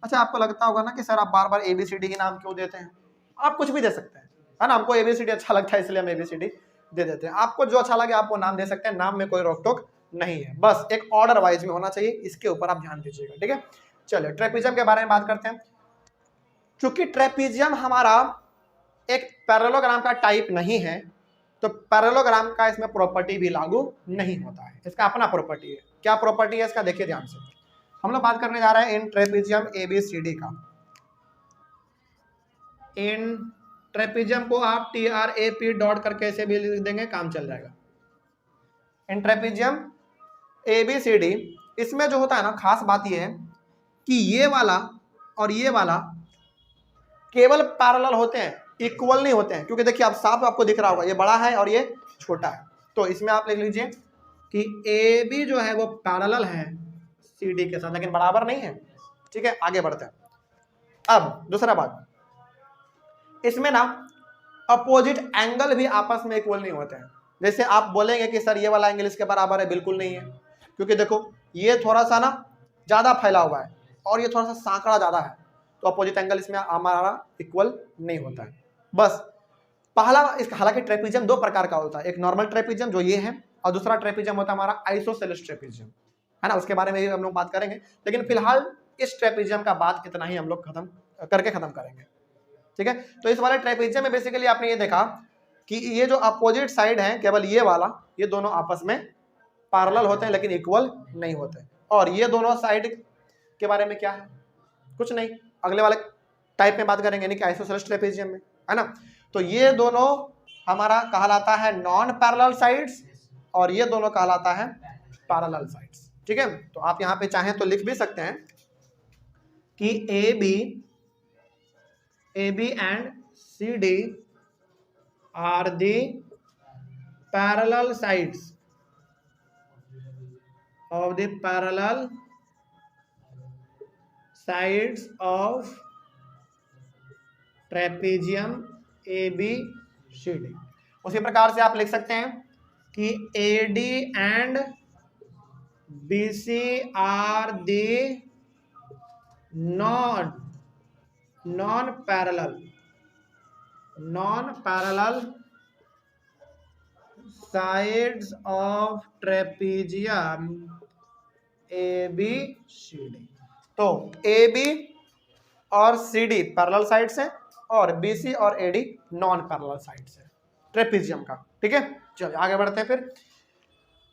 अच्छा आपको लगता होगा ना कि सर आप बार बार ABCD के नाम क्यों देते हैं। आप कुछ भी दे सकते हैं, है ना। हमको ABCD अच्छा लगता है इसलिए हम ABCD दे देते हैं। आपको जो अच्छा लगे आप वो नाम दे सकते हैं, नाम में कोई रोक टोक नहीं है, बस एक ऑर्डर वाइज में होना चाहिए, इसके ऊपर आप ध्यान दीजिएगा, ठीक है। चलिए ट्रेपीजियम के बारे में बात करते हैं। चूंकि ट्रेपीजियम हमारा एक पैरेललोग्राम का टाइप नहीं है, तो पैरेललोग्राम का इसमें प्रॉपर्टी भी लागू नहीं होता है, इसका अपना प्रॉपर्टी है। क्या प्रॉपर्टी है इसका, देखिए ध्यान से। हम लोग बात करने जा रहे हैं इन ट्रेपीजियम ABCD का। इन ट्रेपीजियम को आप TRAP डॉट करके ऐसे भी लिख देंगे, काम चल जाएगा। इन ट्रेपीजियम ABCD, इसमें जो होता है ना, खास बात यह है कि ये वाला और ये वाला केवल पैरेलल होते हैं, इक्वल नहीं होते हैं। क्योंकि देखिए आप साफ आपको दिख रहा होगा, ये बड़ा है और ये छोटा है। तो इसमें आप लिख लीजिए कि AB जो है वो पैरेलल है CD के साथ, लेकिन बराबर नहीं है, ठीक है। आगे बढ़ते हैं। अब दूसरा बात, इसमें ना अपोजिट एंगल भी आपस में इक्वल नहीं होते हैं। जैसे आप बोलेंगे कि सर ये वाला एंगल इसके बराबर है, बिल्कुल नहीं है। क्योंकि देखो ये थोड़ा सा ना ज्यादा फैला हुआ है और ये थोड़ा सा सांकड़ा ज्यादा है, तो अपोजिट एंगल इसमें हमारा इक्वल नहीं होता है। बस पहला इसका, हालांकि ट्रेपीजियम दो प्रकार का होता है, एक नॉर्मल ट्रेपीजियम जो ये है, और दूसरा ट्रेपीजियम होता है हमारा आइसोसेलेस ट्रेपीजियम, है ना। उसके बारे में भी हम लोग बात करेंगे, लेकिन फिलहाल इस ट्रेपीजियम का बात इतना ही हम लोग खत्म करेंगे, ठीक है। तो इस वाले ट्रेपीजियम में बेसिकली आपने ये देखा कि ये जो अपोजिट साइड है, केवल ये वाला, ये दोनों आपस में पैरेलल होते हैं लेकिन इक्वल नहीं होते। और ये दोनों साइड के बारे में क्या है, कुछ नहीं, अगले वाले टाइप में बात करेंगे, यानी कि आइसोसेलेस ट्रेपीजियम में, है ना। तो ये दोनों हमारा कहलाता है नॉन पैरेलल साइड्स और ये दोनों कहलाता है पैरेलल साइड्स, ठीक है। तो आप यहाँ पे चाहें तो लिख भी सकते हैं कि AB and CD are the parallel sides of the parallel sides of trapezium ABCD। उसी प्रकार से आप लिख सकते हैं कि AD and BC are the non parallel sides of trapezium ABCD। तो AB और CD पैरेलल साइड्स हैं और BC और AD नॉन पैरेलल साइड्स हैं ट्रेपीजियम का, ठीक है। चलिए आगे बढ़ते हैं। फिर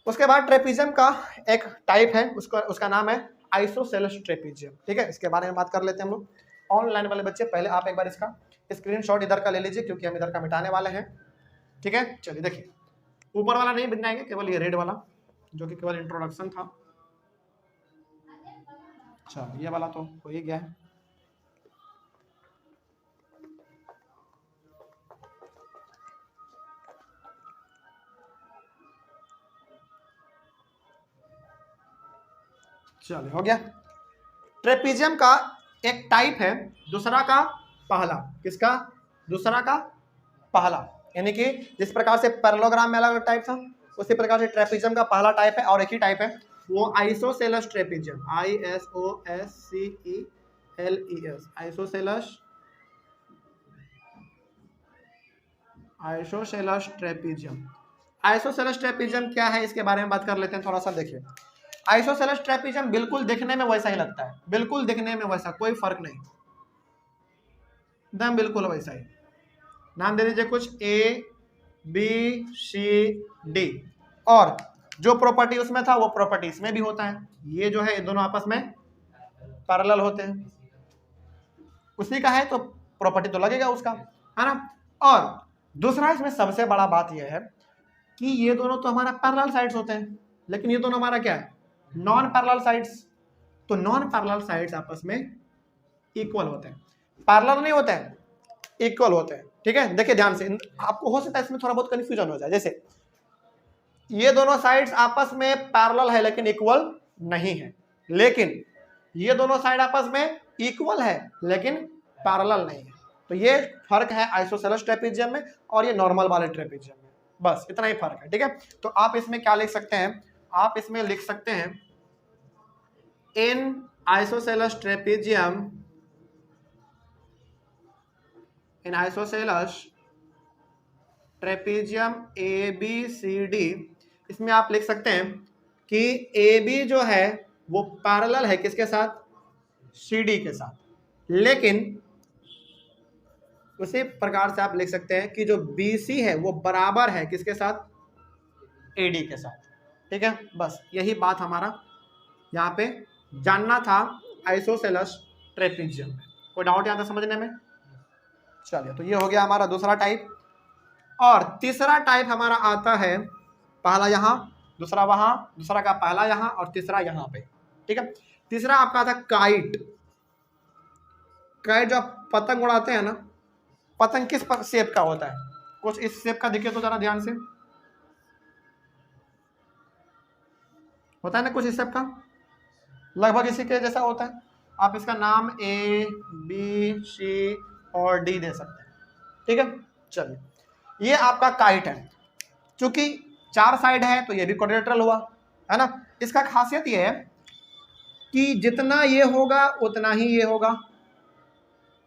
उसके बाद ट्रेपीजियम का एक टाइप है, उसका नाम है आइसोसेलेस ट्रेपीजियम, ठीक है। इसके बारे में बात कर लेते हैं हम लोग। ऑनलाइन वाले बच्चे पहले आप एक बार इसका स्क्रीनशॉट इधर का ले लीजिए, क्योंकि हम इधर का मिटाने वाले हैं, ठीक है। चलिए देखिए, ऊपर वाला नहीं बनाएंगे, केवल ये रेड वाला जो कि केवल इंट्रोडक्शन था। अच्छा ये वाला तो हो ही गया है। चलिए हो गया। ट्रेपीजियम का एक टाइप है, दूसरा का पहला, किसका? दूसरा का पहला। यानी कि जिस प्रकार से पैरेललोग्राम में अलग अलग टाइप था, उसी प्रकार से ट्रेपीजियम का पहला टाइप है और एक ही टाइप है, वो isosceles trapezium, ISOSCELES, isosceles trapezium. Isosceles trapezium क्या है, इसके बारे में बात कर लेते हैं थोड़ा सा। देखिए, आइसोसेलस ट्रेपीजियम बिल्कुल दिखने में वैसा ही लगता है, बिल्कुल दिखने में वैसा, कोई फर्क नहीं, एकदम बिल्कुल वैसा ही। नाम दे दीजिए कुछ ABCD, और जो प्रॉपर्टी उसमें था वो प्रॉपर्टी इसमें भी होता है। ये जो है ये दोनों आपस में पैरेलल होते हैं, उसी का है तो प्रॉपर्टी तो लगेगा उसका, है ना। और दूसरा इसमें सबसे बड़ा बात यह है कि ये दोनों तो हमारा पैरेलल साइड्स होते हैं, लेकिन ये दोनों हमारा क्या है? Non parallel sides. तो नॉन पैरेलल साइड्स आपस में इक्वल होते हैं, पैरेलल नहीं होते हैं, इक्वल होते हैं। ठीक है, देखिए ध्यान से, आपको हो सकता है इसमें थोड़ा बहुत कंफ्यूजन हो जाए। जैसे ये दोनों साइड्स आपस में पैरेलल है लेकिन इक्वल नहीं है, लेकिन ये दोनों साइड आपस में इक्वल है लेकिन पैरेलल नहीं है। तो ये फर्क है आइसोसेलस ट्रेपीजियम में और ये नॉर्मल वाले ट्रेपीजियम में, बस इतना ही फर्क है। ठीक है, तो आप इसमें क्या लिख सकते हैं? आप इसमें लिख सकते हैं इन आइसोसेलस ट्रेपीजियम, इन आइसोसेलस ट्रेपीजियम ABCD, इसमें आप लिख सकते हैं कि AB जो है वो पैरेलल है किसके साथ? CD के साथ, लेकिन उसी प्रकार से आप लिख सकते हैं कि जो BC है वो बराबर है किसके साथ? AD के साथ। ठीक है, बस यही बात हमारा यहाँ पे जानना था आइसोसेलस ट्रेपीजियम में। कोई डाउट यहाँ तक समझने में? चलिए, तो ये हो गया हमारा दूसरा टाइप। और तीसरा टाइप हमारा आता है, पहला यहाँ, दूसरा वहां, दूसरा का पहला यहाँ और तीसरा यहाँ पे। ठीक है, तीसरा आपका आता है काइट। काइट जो आप पतंग उड़ाते हैं ना, पतंग किस शेप का होता है? कुछ इस शेप का देखिए तो जरा ध्यान से, होता है ना कुछ इस शेप का, लगभग इसी के जैसा होता है। आप इसका नाम A, B, C और D दे सकते हैं। ठीक है, चलिए, ये आपका काइट है। चूंकि 4 साइड है तो ये भी क्वाड्रिलेटरल हुआ, है ना। इसका खासियत ये है कि जितना ये होगा उतना ही ये होगा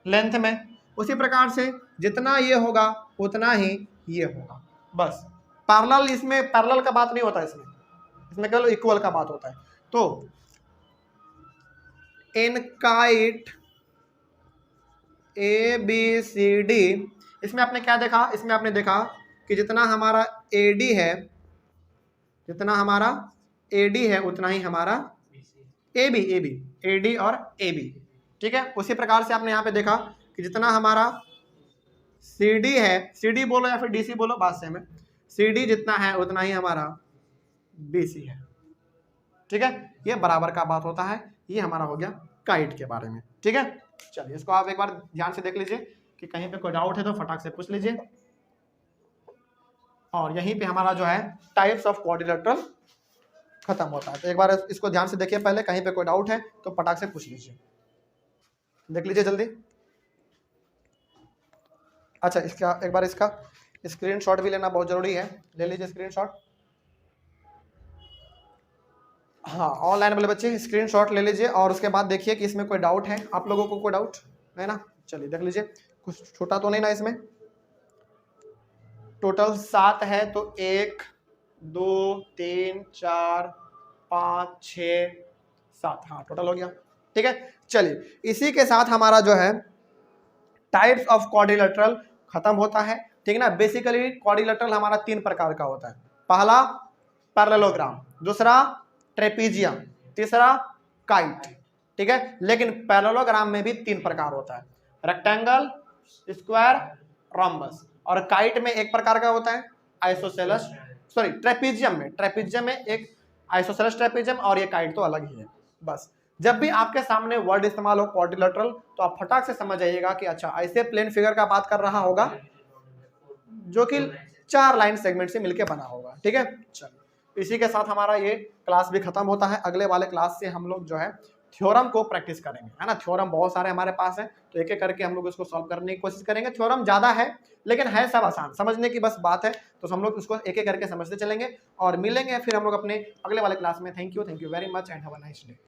लेंथ में, उसी प्रकार से जितना ये होगा उतना ही ये होगा, बस। पैरेलल, इसमें पैरेलल का बात नहीं होता, इसमें केवल इक्वल का बात होता है। तो इन काइट ABCD, इसमें आपने क्या देखा? इसमें आपने देखा कि जितना हमारा AD है, जितना हमारा AD है उतना ही हमारा AB, AD और AB। ठीक है, उसी प्रकार से आपने यहाँ पे देखा कि जितना हमारा CD है, CD बोलो या फिर DC बोलो, बात सेम है, CD जितना है उतना ही हमारा BC है। ठीक है, ये बराबर का बात होता है। ये हमारा हो गया काइट के बारे में। ठीक है, चलिए इसको आप एक बार ध्यान से देख लीजिए कि कहीं पे कोई डाउट है तो फटाक से पूछ लीजिए। और यहीं पे हमारा जो है टाइप्स ऑफ क्वाड्रिलेटरल खत्म होता है। तो एक बार इसको ध्यान से देखिए, पहले कहीं पे कोई डाउट है तो फटाक से पूछ लीजिए, देख लीजिए जल्दी। अच्छा, इसका एक बार इसका स्क्रीनशॉट भी लेना बहुत जरूरी है, ले लीजिए स्क्रीनशॉट। हाँ, ऑनलाइन वाले बच्चे स्क्रीनशॉट ले लीजिए और उसके बाद देखिए कि इसमें कोई डाउट है। आप लोगों को कोई डाउट है ना? चलिए देख लीजिए, कुछ छोटा तो नहीं ना इसमें। टोटल 7 है तो 1 2 3 4 5 6 7, हाँ टोटल हो गया। ठीक है, चलिए इसी के साथ हमारा जो है टाइप्स ऑफ क्वाड्रिलेटरल खत्म होता है। ठीक ना। बेसिकली क्वाड्रिलेटरल हमारा 3 प्रकार का होता है। पहला पैरेललोग्राम, दूसरा ट्रेपीजियम, तीसरा काइट। ठीक है, लेकिन पैरेललोग्राम में भी 3 प्रकार होता है, रेक्टेंगल, स्क्वायर, रोम्बस। और काइट में एक प्रकार का होता है आइसोसेलस, सॉरी ट्रेपीजियम में एक आइसोसेलस ट्रेपीजियम, और ये काइट तो अलग ही है। बस जब भी आपके सामने वर्ड इस्तेमाल हो क्वाड्रिलेटरल तो आप फटाक से समझ जाइएगा कि अच्छा ऐसे प्लेन फिगर का बात कर रहा होगा जो कि 4 लाइन सेगमेंट से मिलकर बना होगा। ठीक है, चलो इसी के साथ हमारा ये क्लास भी खत्म होता है। अगले वाले क्लास से हम लोग जो है थ्योरम को प्रैक्टिस करेंगे, है ना। थ्योरम बहुत सारे हमारे पास है, तो एक एक करके हम लोग इसको सॉल्व करने की कोशिश करेंगे। थ्योरम ज्यादा है लेकिन है सब आसान, समझने की बस बात है, तो हम लोग इसको एक एक करके समझते चलेंगे और मिलेंगे फिर हम लोग अपने अगले वाले क्लास में। Thank you very much and have a nice day.